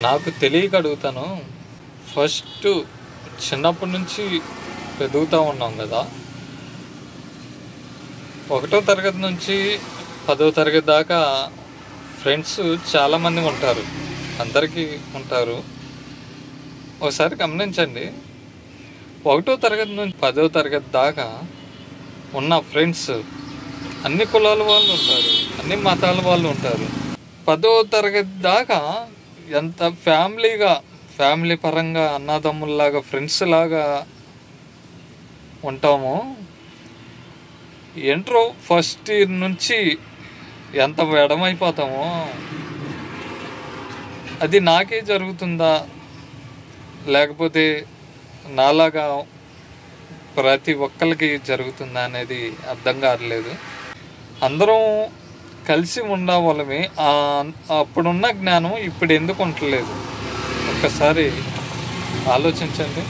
నాకు తెలియక అడుగుతాను. ఫస్ట్ చిన్నప్పటి నుంచి ఎదుగుతూ ఉన్నాం కదా. ఒకటో తరగతి నుంచి 10వ తరగతి దాకా ఫ్రెండ్స్ చాలామంది ఉంటారు, అందరికీ ఉంటారు. ఒకసారి గమనించండి, ఒకటో తరగతి నుంచి 10వ తరగతి దాకా ఉన్న ఫ్రెండ్స్ అన్ని కులాల వాళ్ళు ఉంటారు, అన్ని మతాల వాళ్ళు ఉంటారు. 10వ తరగతి దాకా ఎంత ఫ్యామిలీ పరంగా అన్నదమ్ముల్లాగా ఫ్రెండ్స్ లాగా ఉంటామో, ఇంట్రో ఫస్ట్ ఇయర్ నుంచి ఎంత ఎడమైపోతామో. అది నాకే జరుగుతుందా లేకపోతే నాలాగా ప్రతి ఒక్కరికి జరుగుతుందా అనేది అర్థం కావట్లేదు. అందరం కలిసి ఉండవాళ్ళమే, అప్పుడున్న జ్ఞానం ఇప్పుడు ఎందుకు ఉండలేదు? ఒక్కసారి ఆలోచించండి.